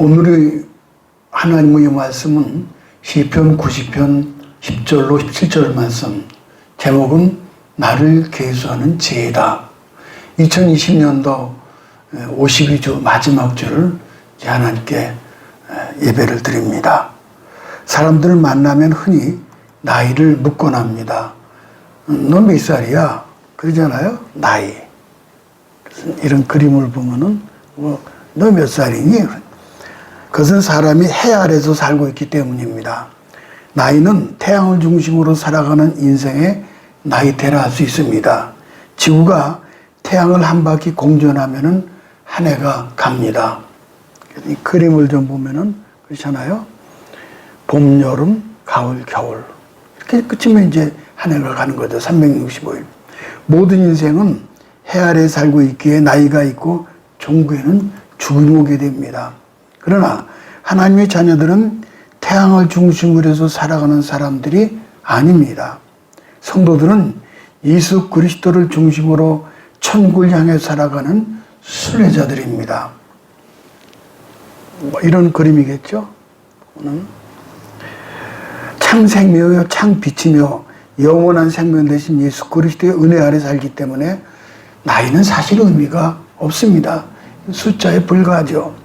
오늘의 하나님의 말씀은 시편 90편 10절로 17절 말씀, 제목은 나를 계수하는 지혜다. 2020년도 52주 마지막 주를 하나님께 예배를 드립니다. 사람들을 만나면 흔히 나이를 묻곤 합니다. 너 몇 살이야? 그러잖아요. 나이. 이런 그림을 보면은 너 몇 살이니? 그것은 사람이 해 아래서 살고 있기 때문입니다. 나이는 태양을 중심으로 살아가는 인생의 나이대라 할 수 있습니다. 지구가 태양을 한 바퀴 공전하면은 한 해가 갑니다. 이 그림을 좀 보면은 그렇잖아요. 봄, 여름, 가을, 겨울. 이렇게 끝이면 이제 한 해가 가는 거죠. 365일. 모든 인생은 해 아래 살고 있기에 나이가 있고 종교에는 죽음이 오게 됩니다. 그러나 하나님의 자녀들은 태양을 중심으로 해서 살아가는 사람들이 아닙니다. 성도들은 예수 그리스도를 중심으로 천국을 향해 살아가는 순례자들입니다. 이런 그림이겠죠? 참 생명이요 참 빛이며 영원한 생명 되신 예수 그리스도의 은혜 아래 살기 때문에 나이는 사실 의미가 없습니다. 숫자에 불과하죠.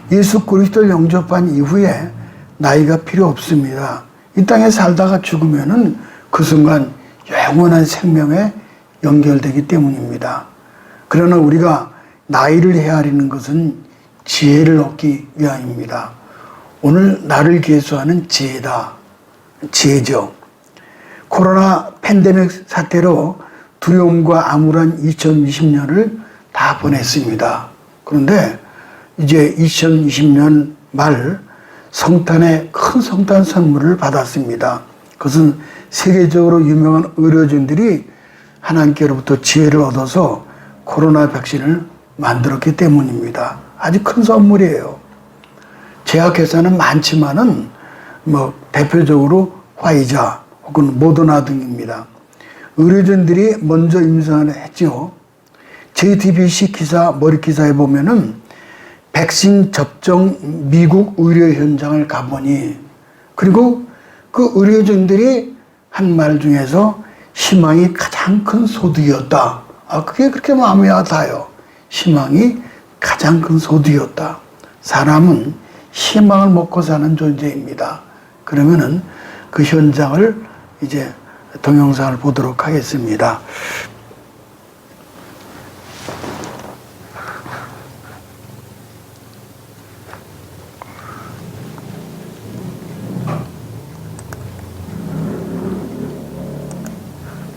예수 그리스도를 영접한 이후에 나이가 필요 없습니다. 이 땅에 살다가 죽으면은 그 순간 영원한 생명에 연결되기 때문입니다. 그러나 우리가 나이를 헤아리는 것은 지혜를 얻기 위함입니다. 오늘 나를 계수하는 지혜다. 지혜죠. 코로나 팬데믹 사태로 두려움과 암울한 2020년을 다 보냈습니다. 그런데 이제 2020년 말 성탄의 큰 성탄 선물을 받았습니다. 그것은 세계적으로 유명한 의료진들이 하나님께로부터 지혜를 얻어서 코로나 백신을 만들었기 때문입니다. 아주 큰 선물이에요. 제약회사는 많지만은 대표적으로 화이자 혹은 모더나 등입니다. 의료진들이 먼저 임상을 했죠. JTBC 기사, 머리 기사에 보면은 백신 접종 미국 의료 현장을 가보니 그리고 그 의료진들이 한 말 중에서 희망이 가장 큰 소득이었다. 그게 그렇게 마음이 와닿아요. 희망이 가장 큰 소득이었다. 사람은 희망을 먹고 사는 존재입니다. 그러면은 그 현장을 이제 동영상을 보도록 하겠습니다.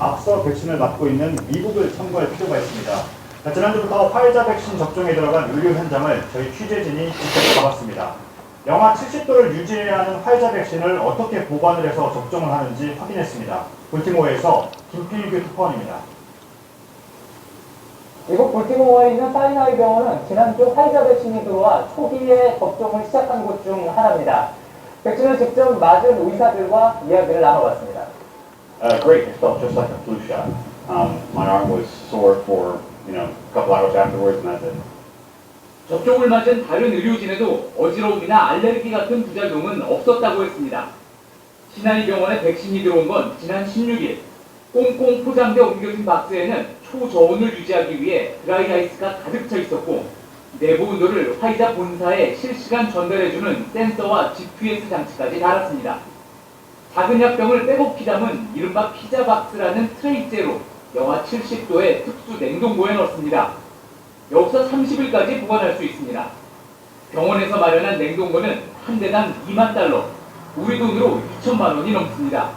앞서 백신을 맞고 있는 미국을 참고할 필요가 있습니다. 지난주부터 화이자 백신 접종에 들어간 의료 현장을 저희 취재진이 직접 가봤습니다. 영하 70도를 유지해야 하는 화이자 백신을 어떻게 보관을 해서 접종을 하는지 확인했습니다. 볼티모어에서 김필규 특파원입니다. 미국 볼티모어에 있는 사이나이 병원은 지난주 화이자 백신이 들어와 초기에 접종을 시작한 곳 중 하나입니다. 백신을 직접 맞은 의사들과 이야기를 나눠봤습니다. Great. It felt just like a flu shot. My arm was sore for, a couple hours afterwards, and that's it. 접종을 맞은 다른 의료진에도 어지러움이나 알레르기 같은 부작용은 없었다고 했습니다. 시나이 병원에 백신이 들어온 건 지난 16일. 꽁꽁 포장돼 옮겨진 박스에는 초저온을 유지하기 위해 드라이 아이스가 가득 차 있었고 내부 온도를 화이자 본사에 실시간 전달해주는 센서와 GPS 장치까지 달았습니다. 작은 약병을 빼곡히 담은 이른바 피자 박스라는 트레이째로 영하 70도의 특수 냉동고에 넣습니다. 여기서 30일까지 보관할 수 있습니다. 병원에서 마련한 냉동고는 한 대당 $20,000, 우리 돈으로 2천만 원이 넘습니다.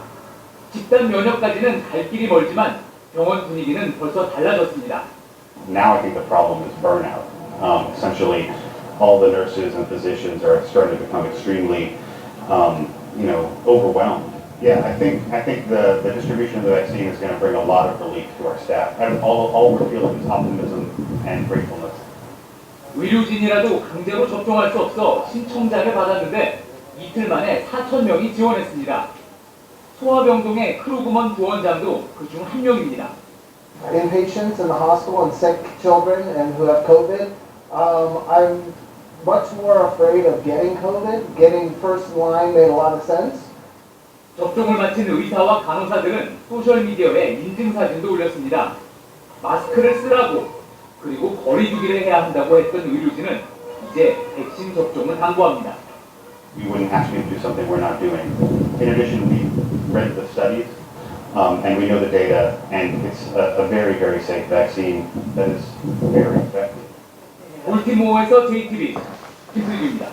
집단 면역까지는 갈 길이 멀지만 병원 분위기는 벌써 달라졌습니다. Now I think the problem is burnout. Essentially, all the nurses and physicians are starting to become extremely, overwhelmed. Yeah, I think the distribution of the vaccine is going to bring a lot of relief to our staff. And all we're feeling is optimism and gratefulness. 의료진이라도 강제로 접종할 수 없어 신청자를 받았는데 이틀 만에 4,000명이 지원했습니다. 소아병동의 크루그먼 부원장도 그중 한 명입니다. Inpatients in the hospital and sick children and who have COVID, I'm much more afraid of getting COVID. Getting first in line made a lot of sense. 접종을 마친 의사와 간호사들은 소셜미디어에 인증사진도 올렸습니다. 마스크를 쓰라고 그리고 거리 두기를 해야 한다고 했던 의료진은 이제 백신 접종을 당부합니다. We wouldn't ask you to do something we're not doing. In addition, we read the studies, and we know the data, and it's a very, very safe vaccine that is very effective. 볼티모어에서 JTB 김슬기입니다.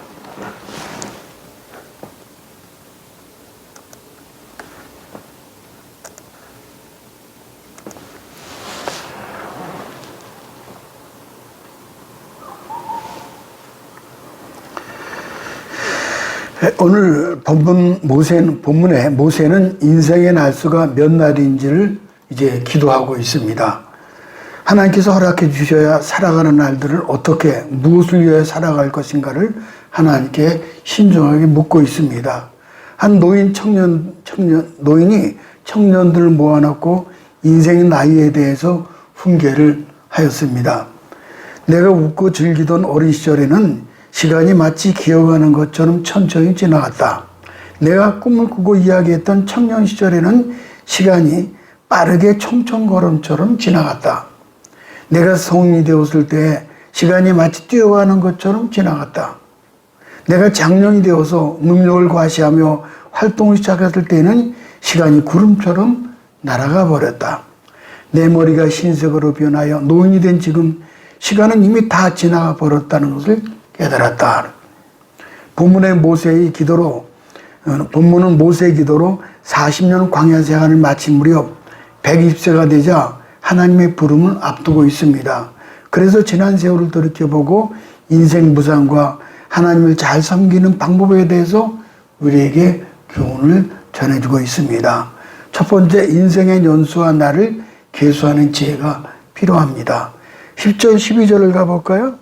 오늘 본문에 모세는 인생의 날수가 몇 날인지를 이제 기도하고 있습니다. 하나님께서 허락해 주셔야 살아가는 날들을 어떻게 무엇을 위해 살아갈 것인가를 하나님께 신중하게 묻고 있습니다. 한 노인이 청년들을 모아놓고 인생의 나이에 대해서 훈계를 하였습니다. 내가 웃고 즐기던 어린 시절에는 시간이 마치 기어가는 것처럼 천천히 지나갔다. 내가 꿈을 꾸고 이야기했던 청년 시절에는 시간이 빠르게 총총걸음처럼 지나갔다. 내가 성인이 되었을 때 시간이 마치 뛰어가는 것처럼 지나갔다. 내가 장년이 되어서 능력을 과시하며 활동을 시작했을 때는 시간이 구름처럼 날아가 버렸다. 내 머리가 흰색으로 변하여 노인이 된 지금 시간은 이미 다 지나가 버렸다는 것을 깨달았다. 본문은 모세의 기도로 40년 광야 생활을 마친 무렵 120세가 되자 하나님의 부름을 앞두고 있습니다. 그래서 지난 세월을 돌이켜보고 인생 무상과 하나님을 잘 섬기는 방법에 대해서 우리에게 교훈을 전해주고 있습니다. 첫 번째, 인생의 연수와 날을 계수하는 지혜가 필요합니다. 10절, 12절을 가볼까요?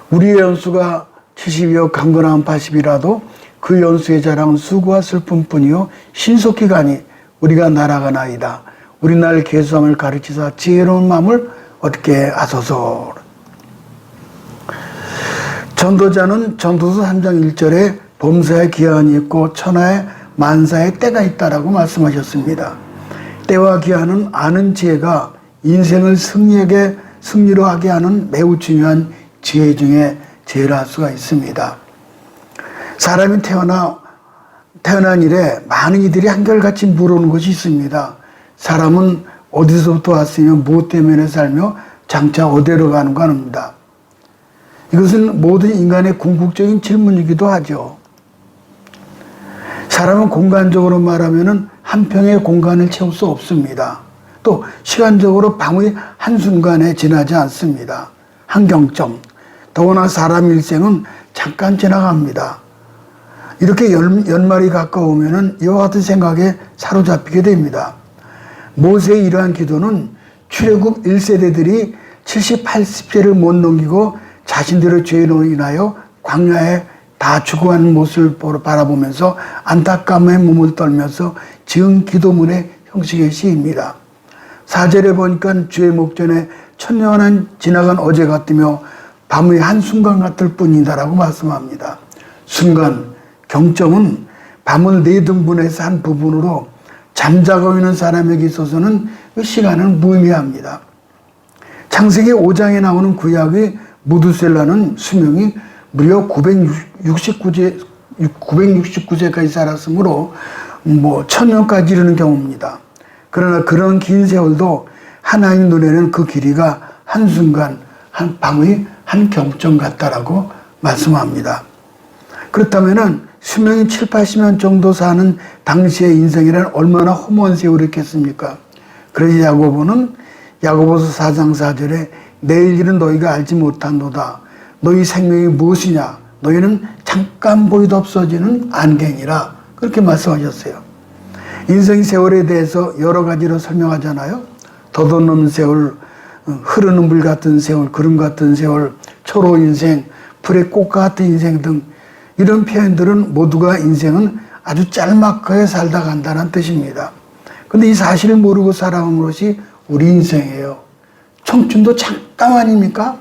우리의 연수가 70이요 강건한 80이라도 그 연수의 자랑은 수고와 슬픔뿐이요 신속히 가니 우리가 날아가나이다. 우리 날 계수함을 가르치사 지혜로운 마음을 얻게 하소서. 전도자는 전도서 3장 1절에 범사에 기한이 있고 천하에 만사에 때가 있다라고 말씀하셨습니다. 때와 기한은 아는 지혜가 인생을 승리로 하게 하는 매우 중요한 지혜 중에 제일 할 수가 있습니다. 사람이 태어난 이래 많은 이들이 한결같이 물어오는 것이 있습니다. 사람은 어디서부터 왔으며 무엇 때문에 살며 장차 어디로 가는가 합니다. 이것은 모든 인간의 궁극적인 질문이기도 하죠. 사람은 공간적으로 말하면 한 평의 공간을 채울 수 없습니다. 또 시간적으로 밤의 한순간에 지나지 않습니다. 한경점. 더구나 사람 일생은 잠깐 지나갑니다. 이렇게 연말이 가까우면 이와 같은 생각에 사로잡히게 됩니다. 모세의 이러한 기도는 출애굽 1세대들이 70, 80세를 못 넘기고 자신들의 죄로 인하여 광야에 다 죽어가는 모습을 바라보면서 안타까움에 몸을 떨면서 지은 기도문의 형식의 시입니다. 4절에 보니까 주의 목전에 천년한 지나간 어제 같으며 밤의 한순간 같을 뿐이다라고 말씀합니다. 순간, 경점은 밤을 4등분해서 한 부분으로 잠자고 있는 사람에게 있어서는 그 시간은 무의미합니다. 창세기 5장에 나오는 구약의 무두셀라는 수명이 무려 969세까지 살았으므로 1000년까지 이르는 경우입니다. 그러나 그런 긴 세월도 하나님 눈에는 그 길이가 한순간, 한 밤의 한 경점 같다라고 말씀합니다. 그렇다면 수명이 7, 80년 정도 사는 당시의 인생이란 얼마나 허무한 세월이겠습니까? 그래서 야고보는 야고보서 4장 4절에 내일 일은 너희가 알지 못한도다. 너희 생명이 무엇이냐? 너희는 잠깐 보이도 없어지는 안개니라. 그렇게 말씀하셨어요. 인생 세월에 대해서 여러 가지로 설명하잖아요. 덧없는 세월, 흐르는 물 같은 세월, 구름 같은 세월, 초로 인생, 풀의 꽃 같은 인생 등 이런 표현들은 모두가 인생은 아주 짤막하게 살다 간다는 뜻입니다. 그런데 이 사실을 모르고 살아온 것이 우리 인생이에요. 청춘도 잠깐 아닙니까?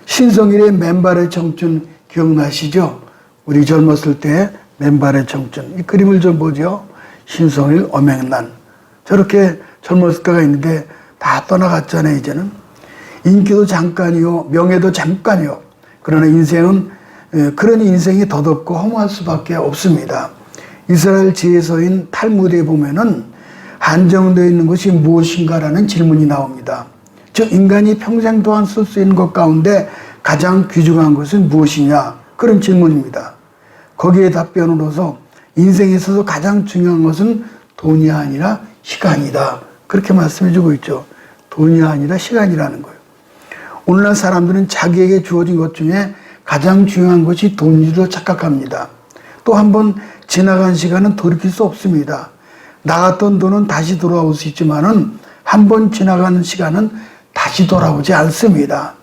신성일의 맨발의 청춘 기억나시죠? 우리 젊었을 때 맨발의 청춘. 이 그림을 좀 보죠. 신성일, 엄앵란. 저렇게 젊었을 때가 있는데 다 떠나갔잖아요, 이제는. 인기도 잠깐이요, 명예도 잠깐이요. 그러나 인생은, 그런 인생이 더덥고 허무할 수밖에 없습니다. 이스라엘 지혜서인 탈무드에 보면은 한정되어 있는 것이 무엇인가라는 질문이 나옵니다. 즉, 인간이 평생 동안 쓸 수 있는 것 가운데 가장 귀중한 것은 무엇이냐? 그런 질문입니다. 거기에 답변으로서 인생에 있어서 가장 중요한 것은 돈이 아니라 시간이다. 그렇게 말씀해 주고 있죠. 돈이 아니라 시간이라는 거예요. 오늘날 사람들은 자기에게 주어진 것 중에 가장 중요한 것이 돈이라고 착각합니다. 또 한 번 지나간 시간은 돌이킬 수 없습니다. 나갔던 돈은 다시 돌아올 수 있지만은 한 번 지나가는 시간은 다시 돌아오지 않습니다.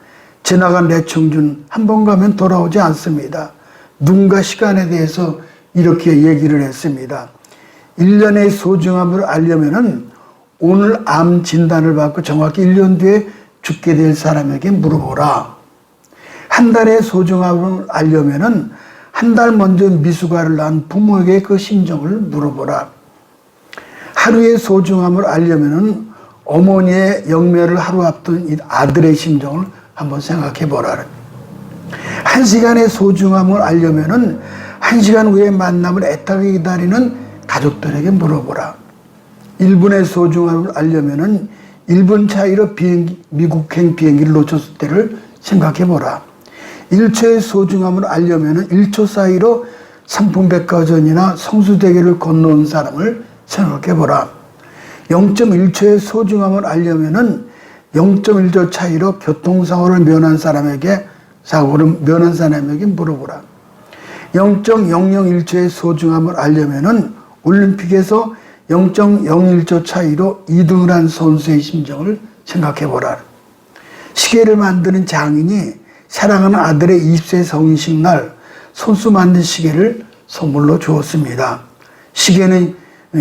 지나간 내 청춘 한 번 가면 돌아오지 않습니다. 눈과 시간에 대해서 이렇게 얘기를 했습니다. 1년의 소중함을 알려면은 오늘 암 진단을 받고 정확히 1년 뒤에 죽게 될 사람에게 물어보라. 한 달의 소중함을 알려면은 한 달 먼저 미숙아를 낳은 부모에게 그 심정을 물어보라. 하루의 소중함을 알려면은 어머니의 영매를 하루 앞둔 이 아들의 심정을 한번 생각해 보라. 한 시간의 소중함을 알려면은 한 시간 후에 만남을 애타게 기다리는 가족들에게 물어보라. 1분의 소중함을 알려면은 1분 차이로 미국행 비행기를 놓쳤을 때를 생각해 보라. 1초의 소중함을 알려면은 1초 사이로 삼풍백화점이나 성수대교를 건너온 사람을 생각해 보라. 0.1초의 소중함을 알려면은 0.1초 차이로 교통사고를 면한 사람에게 물어보라. 0.001초의 소중함을 알려면은 올림픽에서 0.01초 차이로 2등을 한 선수의 심정을 생각해 보라. 시계를 만드는 장인이 사랑하는 아들의 20세 성인식 날 손수 만든 시계를 선물로 주었습니다. 시계는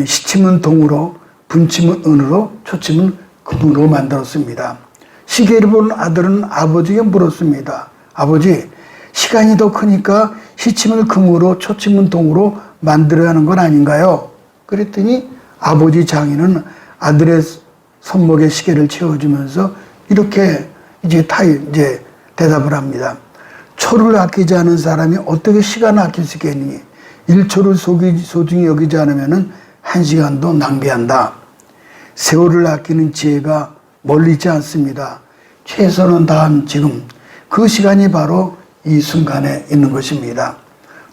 시침은 동으로, 분침은 은으로, 초침은 금으로 만들었습니다. 시계를 보는 아들은 아버지에게 물었습니다. 아버지, 시간이 더 크니까 시침을 금으로, 초침은 동으로 만들어야 하는 건 아닌가요? 그랬더니 아버지 장인은 아들의 손목에 시계를 채워주면서 이렇게 이제 대답을 합니다. 초를 아끼지 않은 사람이 어떻게 시간을 아낄 수 있겠니? 1초를 소중히 여기지 않으면 1시간도 낭비한다. 세월을 아끼는 지혜가 멀리 있지 않습니다. 최선을 다한 지금 그 시간이 바로 이 순간에 있는 것입니다.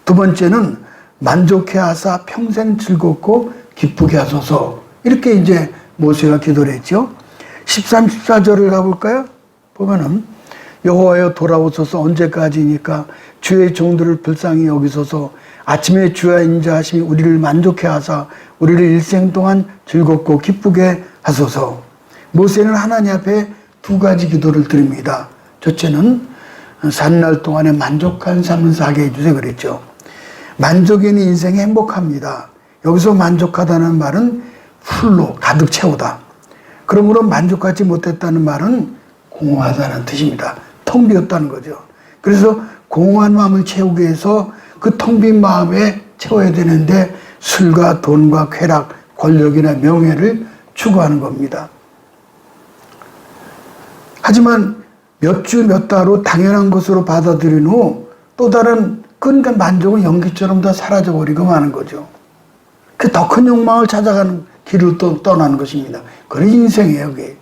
두 번째는 만족해 하사 평생 즐겁고 기쁘게 하소서. 이렇게 이제 모세가 기도를 했죠. 13, 14절을 가볼까요? 보면은 여호와여 돌아오소서. 언제까지니까 주의 종들을 불쌍히 여기소서. 아침에 주의 인자하심이 우리를 만족해 하사 우리를 일생 동안 즐겁고 기쁘게 하소서. 모세는 하나님 앞에 두 가지 기도를 드립니다. 첫째는 산날 동안에 만족한 삶을 살게 해주세요 그랬죠. 만족이 있는 인생이 행복합니다. 여기서 만족하다는 말은 풀로 가득 채우다. 그러므로 만족하지 못했다는 말은 공허하다는 뜻입니다. 텅 비었다는 거죠. 그래서 공허한 마음을 채우기 위해서 그 텅 빈 마음에 채워야 되는데 술과 돈과 쾌락, 권력이나 명예를 추구하는 겁니다. 하지만 몇 주 몇 달 후 당연한 것으로 받아들인 후 또 다른 그러니까 만족은 연기처럼 다 사라져버리고 마는 거죠. 그 더 큰 욕망을 찾아가는 길을 또 떠나는 것입니다. 그런 인생이에요, 그게.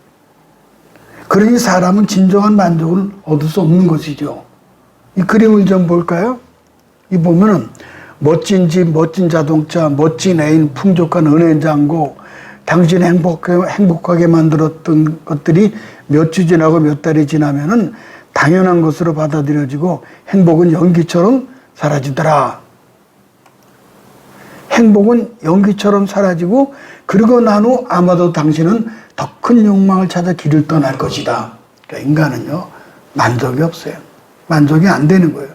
그러니 사람은 진정한 만족을 얻을 수 없는 것이죠. 이 그림을 좀 볼까요? 이 보면은 멋진 집, 멋진 자동차, 멋진 애인, 풍족한 은행 잔고, 당신이 행복하게 만들었던 것들이 몇 주 지나고 몇 달이 지나면은 당연한 것으로 받아들여지고 행복은 연기처럼 사라지더라. 행복은 연기처럼 사라지고 그리고 난 후 아마도 당신은 더 큰 욕망을 찾아 길을 떠날 것이다. 그러니까 인간은요, 만족이 없어요. 만족이 안 되는 거예요.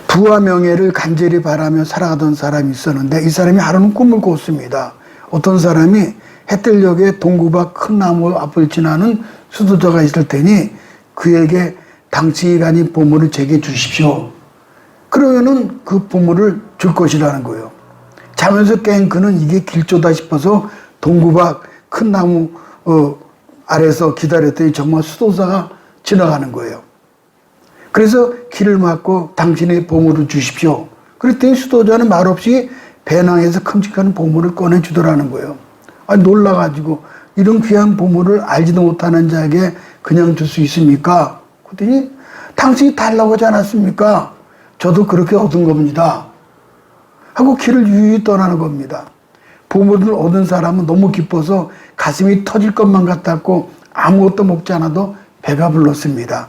부와 명예를 간절히 바라며 살아가던 사람이 있었는데 이 사람이 하루는 꿈을 꿨습니다. 어떤 사람이 해뜰역에 동구 밖 큰 나무 앞을 지나는 수도자가 있을 테니 그에게 당신이 가진 보물을 제게 주십시오. 그러면은 그 보물을 줄 것이라는 거예요. 자면서 깬 그는 이게 길조다 싶어서 동구 밖 큰 나무 아래서 기다렸더니 정말 수도사가 지나가는 거예요. 그래서 길을 막고 당신의 보물을 주십시오. 그랬더니 수도자는 말없이 배낭에서 큼직한 보물을 꺼내주더라는 거예요. 놀라가지고 이런 귀한 보물을 알지도 못하는 자에게 그냥 줄 수 있습니까? 그랬더니 당신이 달라고 하지 않았습니까? 저도 그렇게 얻은 겁니다. 하고 길을 유유히 떠나는 겁니다. 보물을 얻은 사람은 너무 기뻐서 가슴이 터질 것만 같았고 아무것도 먹지 않아도 배가 불렀습니다.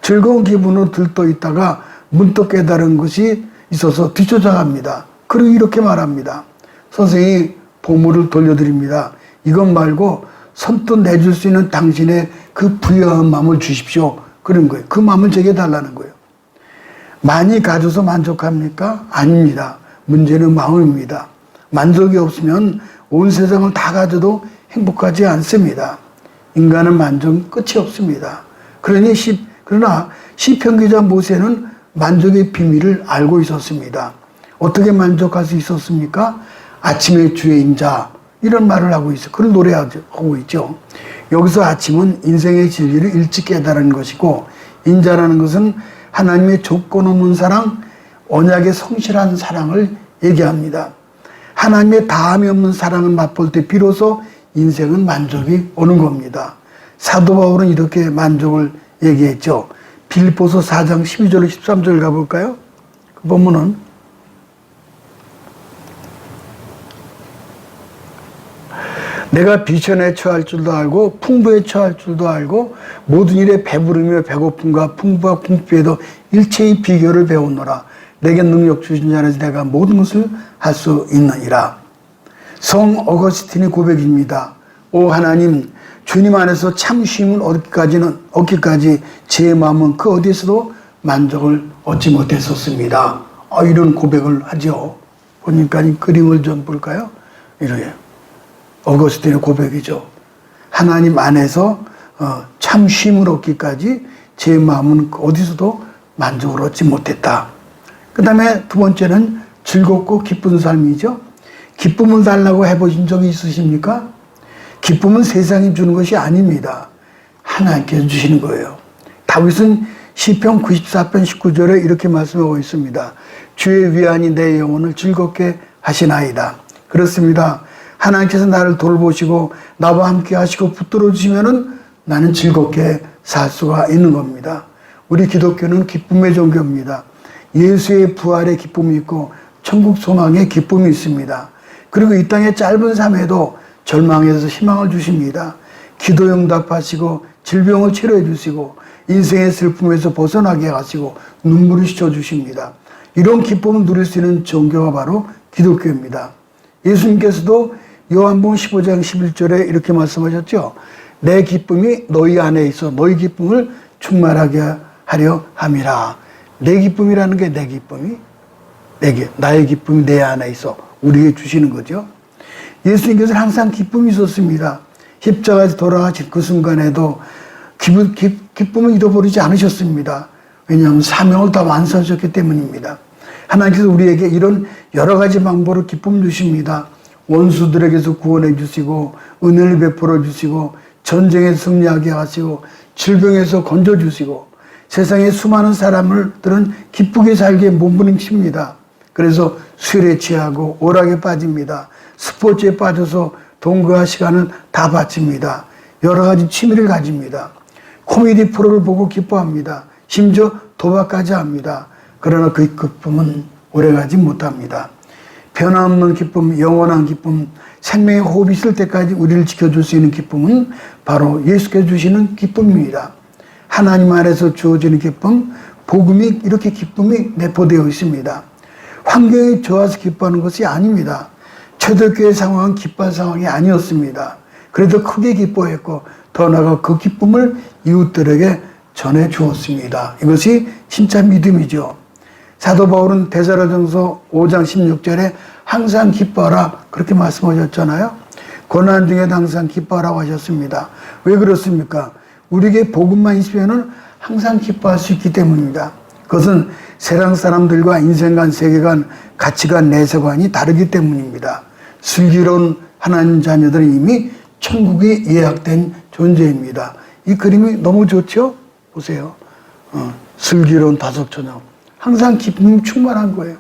즐거운 기분으로 들떠 있다가 문득 깨달은 것이 있어서 뒤쫓아갑니다. 그리고 이렇게 말합니다. 선생님, 보물을 돌려드립니다. 이것 말고 선뜻 내줄 수 있는 당신의 그 부유한 마음을 주십시오. 그런 거예요. 그 마음을 제게 달라는 거예요. 많이 가져서 만족합니까? 아닙니다. 문제는 마음입니다. 만족이 없으면 온 세상을 다 가져도 행복하지 않습니다. 인간은 만족은 끝이 없습니다. 그러나 시편 기자 모세는 만족의 비밀을 알고 있었습니다. 어떻게 만족할 수 있었습니까? 아침의 주의 인자, 이런 말을 하고 있어요. 그걸 노래하고 있죠. 여기서 아침은 인생의 진리를 일찍 깨달은 것이고, 인자라는 것은 하나님의 조건 없는 사랑, 언약의 성실한 사랑을 얘기합니다. 하나님의 다함이 없는 사랑을 맛볼 때 비로소 인생은 만족이 오는 겁니다. 사도 바울은 이렇게 만족을 얘기했죠. 빌립보서 4장 12절 13절 가볼까요? 그 본문은 내가 비천에 처할 줄도 알고 풍부에 처할 줄도 알고 모든 일에 배부르며 배고픔과 풍부와 궁핍에도 일체의 비결을 배우노라. 내게 능력 주신 자라서 내가 모든 것을 할 수 있느니라. 성 어거스틴의 고백입니다. 오 하나님, 주님 안에서 참 쉼을 얻기까지 제 마음은 그 어디에서도 만족을 얻지 못했었습니다. 이런 고백을 하죠. 보니까 이 그림을 좀 볼까요? 이래요. 어거스틴의 고백이죠. 하나님 안에서 참 쉼을 얻기까지 제 마음은 어디서도 만족을 얻지 못했다. 그 다음에 두 번째는 즐겁고 기쁜 삶이죠. 기쁨을 달라고 해보신 적이 있으십니까? 기쁨은 세상이 주는 것이 아닙니다. 하나님께서 주시는 거예요. 다윗은 시편 94편 19절에 이렇게 말씀하고 있습니다. 주의 위안이 내 영혼을 즐겁게 하시나이다. 그렇습니다. 하나님께서 나를 돌보시고 나와 함께 하시고 붙들어 주시면은 나는 즐겁게 살 수가 있는 겁니다. 우리 기독교는 기쁨의 종교입니다. 예수의 부활의 기쁨이 있고 천국 소망의 기쁨이 있습니다. 그리고 이 땅의 짧은 삶에도 절망에서 희망을 주십니다. 기도 응답하시고 질병을 치료해 주시고 인생의 슬픔에서 벗어나게 하시고 눈물을 씻어 주십니다. 이런 기쁨을 누릴 수 있는 종교가 바로 기독교입니다. 예수님께서도 요한복음 15장 11절에 이렇게 말씀하셨죠. 내 기쁨이 너희 안에 있어 너희 기쁨을 충만하게 하려 함이라. 내 기쁨이라는 게 내 기쁨이 나의 기쁨이 내 안에 있어 우리에게 주시는 거죠. 예수님께서는 항상 기쁨이 있었습니다. 십자가에서 돌아가신 그 순간에도 기쁨을 잃어버리지 않으셨습니다. 왜냐하면 사명을 다 완수하셨기 때문입니다. 하나님께서 우리에게 이런 여러 가지 방법으로 기쁨을 주십니다. 원수들에게서 구원해 주시고 은혜를 베풀어 주시고 전쟁에서 승리하게 하시고 질병에서 건져 주시고 세상의 수많은 사람들은 기쁘게 살게 몸부림칩니다. 그래서 술에 취하고 오락에 빠집니다. 스포츠에 빠져서 돈과 시간을 다 바칩니다. 여러 가지 취미를 가집니다. 코미디 프로를 보고 기뻐합니다. 심지어 도박까지 합니다. 그러나 그 기쁨은 오래가지 못합니다. 변함없는 기쁨, 영원한 기쁨, 생명의 호흡이 있을 때까지 우리를 지켜줄 수 있는 기쁨은 바로 예수께서 주시는 기쁨입니다. 하나님 안에서 주어지는 기쁨, 복음이 이렇게 기쁨이 내포되어 있습니다. 환경이 좋아서 기뻐하는 것이 아닙니다. 초대교회 상황은 기뻐할 상황이 아니었습니다. 그래도 크게 기뻐했고 더 나아가 그 기쁨을 이웃들에게 전해 주었습니다. 이것이 진짜 믿음이죠. 사도 바울은 데살로니가전서 5장 16절에 항상 기뻐하라 그렇게 말씀하셨잖아요. 고난 중에도 항상 기뻐하라고 하셨습니다. 왜 그렇습니까? 우리에게 복음만 있으면은 항상 기뻐할 수 있기 때문입니다. 그것은 세상 사람들과 인생관, 세계관, 가치관, 내세관이 다르기 때문입니다. 슬기로운 하나님 자녀들은 이미 천국이 예약된 존재입니다. 이 그림이 너무 좋죠? 보세요. 슬기로운 다섯 처녀. 항상 기쁨이 충만한 거예요.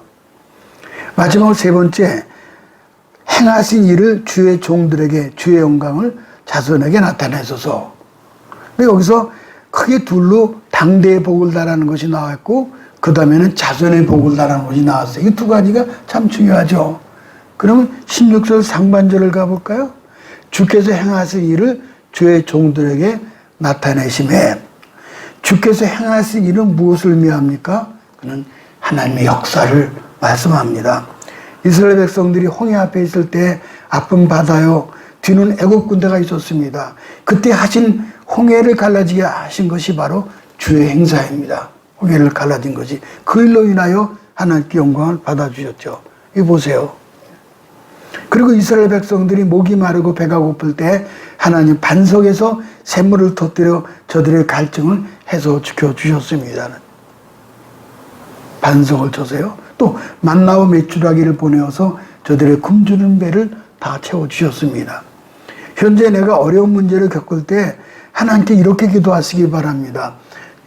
마지막 세 번째, 행하신 일을 주의 종들에게 주의 영광을 자손에게 나타내소서. 근데 여기서 크게 둘로 당대의 복을 달라는 것이 나왔고 그 다음에는 자손의 복을 달라는 것이 나왔어요. 이 두 가지가 참 중요하죠. 그러면 16절 상반절을 가볼까요? 주께서 행하신 일을 주의 종들에게 나타내심에, 주께서 행하신 일은 무엇을 의미합니까? 그는 하나님의 역사를 말씀합니다. 이스라엘 백성들이 홍해 앞에 있을 때 아픈 바다요, 뒤는 애국 군대가 있었습니다. 그때 하신 홍해를 갈라지게 하신 것이 바로 주의 행사입니다. 홍해를 갈라진 것이. 그 일로 인하여 하나님께 영광을 받아주셨죠. 이거 보세요. 그리고 이스라엘 백성들이 목이 마르고 배가 고플 때 하나님 반석에서 샘물을 터뜨려 저들의 갈증을 해소 지켜주셨습니다. 반석을 쳐서요. 또 만나와 메추라기를 보내어서 저들의 굶주린 배를 다 채워주셨습니다. 현재 내가 어려운 문제를 겪을 때 하나님께 이렇게 기도하시기 바랍니다.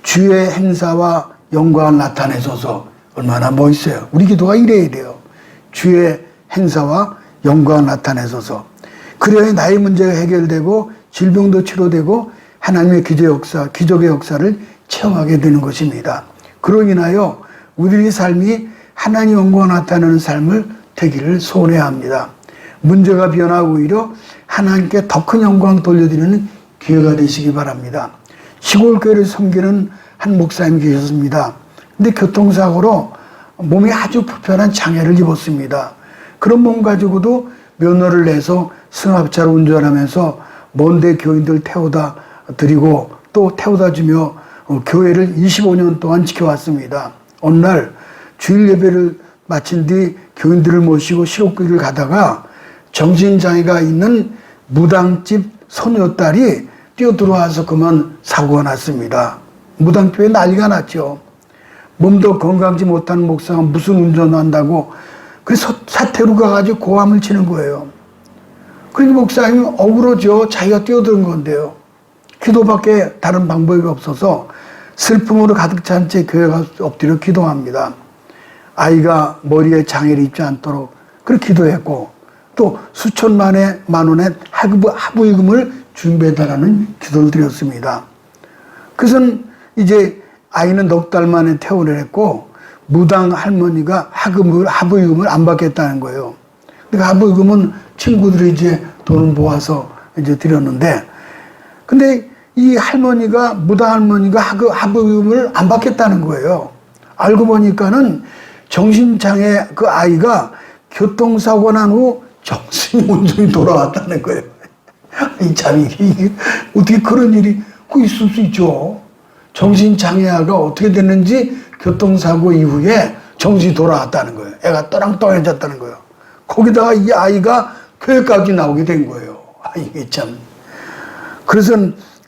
주의 행사와 영광을 나타내소서. 얼마나 멋있어요. 우리 기도가 이래야 돼요. 주의 행사와 영광을 나타내소서. 그래야 나의 문제가 해결되고 질병도 치료되고 하나님의 기적의 역사를 체험하게 되는 것입니다. 그로 인하여 우리의 삶이 하나님 영광을 나타내는 삶을 되기를 소원해야 합니다. 문제가 변하고 오히려 하나님께 더 큰 영광 돌려드리는 기회가 되시기 바랍니다. 시골 교회를 섬기는 한 목사님 계셨습니다. 근데 교통사고로 몸이 아주 불편한 장애를 입었습니다. 그런 몸 가지고도 면허를 내서 승합차로 운전하면서 먼데 교인들 태워다 드리고 또 태워다 주며 교회를 25년 동안 지켜왔습니다. 어느 날 주일 예배를 마친 뒤 교인들을 모시고 시골길을 가다가 정신장애가 있는 무당집 소녀딸이 뛰어들어와서 그만 사고가 났습니다. 무당교회 난리가 났죠. 몸도 건강지 못한 목사가 무슨 운전한다고 그래서 사태로 가가지고 고함을 치는 거예요. 그러니까 목사님이 억울하죠. 자기가 뛰어든 건데요. 기도밖에 다른 방법이 없어서 슬픔으로 가득 찬 채 교회 가서 엎드려 기도합니다. 아이가 머리에 장애를 입지 않도록 그렇게 기도했고 또 수천만 원의 하부임금을 준비해달라는 기도를 드렸습니다. 그래서 이제 아이는 넉 달 만에 퇴원을 했고 무당 할머니가 하부임금을 안 받겠다는 거예요. 그러니까 하부임금은 친구들이 이제 돈을 모아서 이제 드렸는데 근데 이 무당 할머니가 하부임금을 안 받겠다는 거예요. 알고 보니까는 정신장애 그 아이가 교통사고 난 후 정신이 온전히 돌아왔다는 거예요. 이게 어떻게 그런 일이 있을 수 있죠. 정신장애아가 어떻게 됐는지 교통사고 이후에 정신이 돌아왔다는 거예요. 애가 떠랑떠랑해졌다는 거예요. 거기다가 이 아이가 교회까지 나오게 된 거예요. 이게 참. 그래서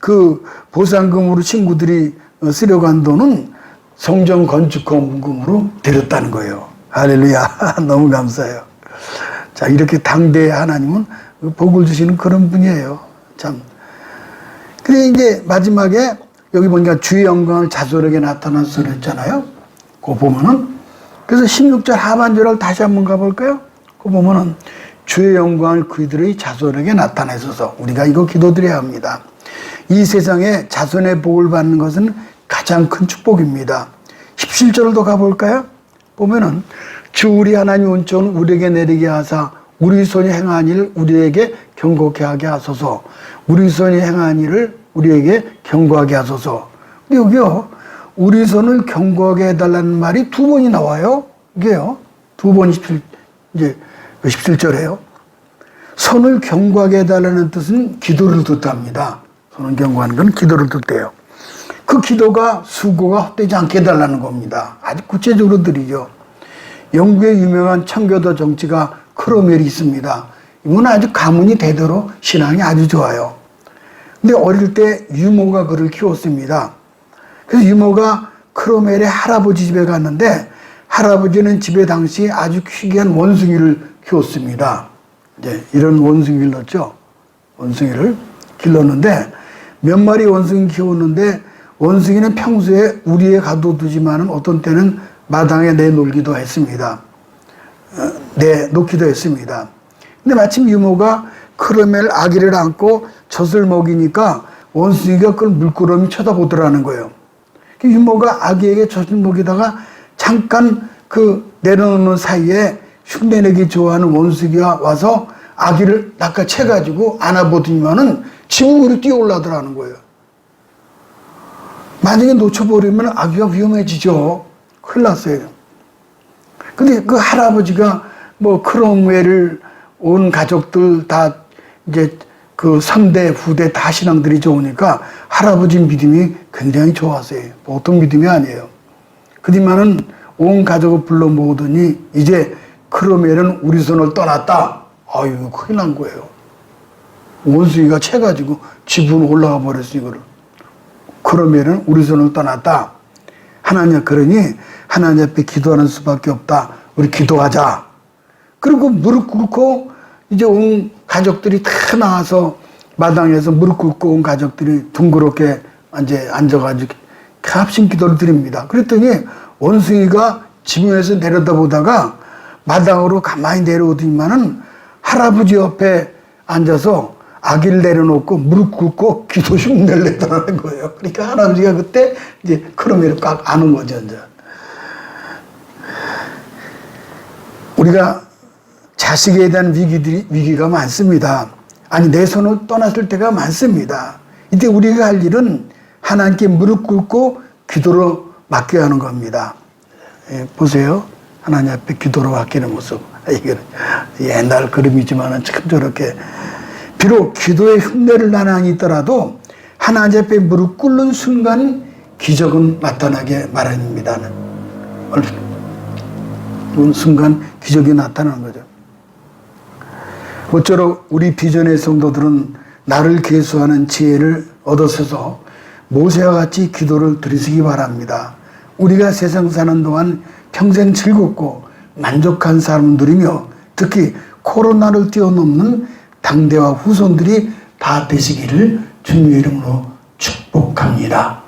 그 보상금으로 친구들이 쓰려간 돈은 성전 건축금으로 드렸다는 거예요. 할렐루야. 너무 감사해요. 자, 이렇게 당대의 하나님은 복을 주시는 그런 분이에요. 참. 근데 이제 마지막에 여기 보니까 주의 영광을 자손에게 나타나서 그랬잖아요. 그거 보면은. 그래서 16절 하반절을 다시 한번 가볼까요? 그거 보면은 주의 영광을 그들의 자손에게 나타내소서. 우리가 이거 기도드려야 합니다. 이 세상에 자손의 복을 받는 것은 가장 큰 축복입니다. 17절을 더 가볼까요? 보면은 주 우리 하나님 온전은 우리에게 내리게 하사 우리 손이 행한 일을 우리에게 경고케 하게 하소서. 우리 손이 행한 일을 우리에게 경고하게 하소서. 근데 여기요, 우리 손을 경고하게 해달라는 말이 두 번이 나와요. 이게요, 두 번 17절에요. 손을 경고하게 해달라는 뜻은 기도를 뜻합니다. 손을 경고하는 건 기도를 뜻해요. 그 기도가 수고가 헛되지 않게 해달라는 겁니다. 아주 구체적으로 드리죠. 영국의 유명한 청교도 정치가 크로멜이 있습니다. 이분은 아주 가문이 대대로 신앙이 아주 좋아요. 근데 어릴 때 유모가 그를 키웠습니다. 그래서 이모가 크로멜의 할아버지 집에 갔는데 할아버지는 집에 당시 아주 귀한 원숭이를 키웠습니다. 이제 이런 원숭이를 넣었죠. 원숭이를 길렀는데 몇 마리 원숭이 키웠는데 원숭이는 평소에 우리에 가둬두지만은 어떤 때는 마당에 내놓기도 했습니다. 내놓기도 했습니다. 근데 마침 이모가 크로멜 아기를 안고 젖을 먹이니까 원숭이가 그걸 물끄러미 쳐다보더라는 거예요. 이모가 아기에게 젖을 먹이다가 잠깐 그 내려놓는 사이에 흉내내기 좋아하는 원숭이가 와서 아기를 낚아채가지고 안아보더니만은 지붕으로 뛰어올라더라는 거예요. 만약에 놓쳐버리면 아기가 위험해지죠. 큰일 났어요. 근데 그 할아버지가 뭐 크롬웰을 온 가족들 다 이제 그 선대, 후대 다 신앙들이 좋으니까 할아버지 믿음이 굉장히 좋았어요. 보통 믿음이 아니에요. 그지만은 온 가족을 불러 모으더니 이제 크롬웰은 우리 손을 떠났다. 아유, 큰일 난 거예요. 원숭이가 채가지고 지붕으로 올라가 버렸어, 이거를. 크롬웰은 우리 손을 떠났다. 하나님, 그러니 하나님 앞에 기도하는 수밖에 없다. 우리 기도하자. 그리고 무릎 꿇고 이제 온 가족들이 다 나와서 마당에서 무릎 꿇고 온 가족들이 둥그렇게 이제 앉아가지고 합심 기도를 드립니다. 그랬더니 원숭이가 지붕에서 내려다보다가 마당으로 가만히 내려오더니만은 할아버지 옆에 앉아서 아기를 내려놓고 무릎 꿇고 기도 흉내를 내더라는 거예요. 그러니까 할아버지가 그때 이제 크로멜을 꽉 안은 거죠, 이제. 우리가 자식에 대한 위기가 많습니다. 아니, 내 손을 떠났을 때가 많습니다. 이때 우리가 할 일은 하나님께 무릎 꿇고 기도로 맡겨야 하는 겁니다. 예, 보세요. 하나님 앞에 기도로 맡기는 모습. 이게 옛날 그림이지만은 참 저렇게. 비록 기도의 흉내를 나나니 있더라도 하나님 앞에 무릎 꿇는 순간 기적은 나타나게 마련입니다. 그 순간 기적이 나타나는 거죠. 모쪼록 우리 비전의 성도들은 나를 계수하는 지혜를 얻어서서 모세와 같이 기도를 드리시기 바랍니다. 우리가 세상 사는 동안 평생 즐겁고 만족한 사람들이며 특히 코로나를 뛰어넘는 당대와 후손들이 다 되시기를 주님의 이름으로 축복합니다.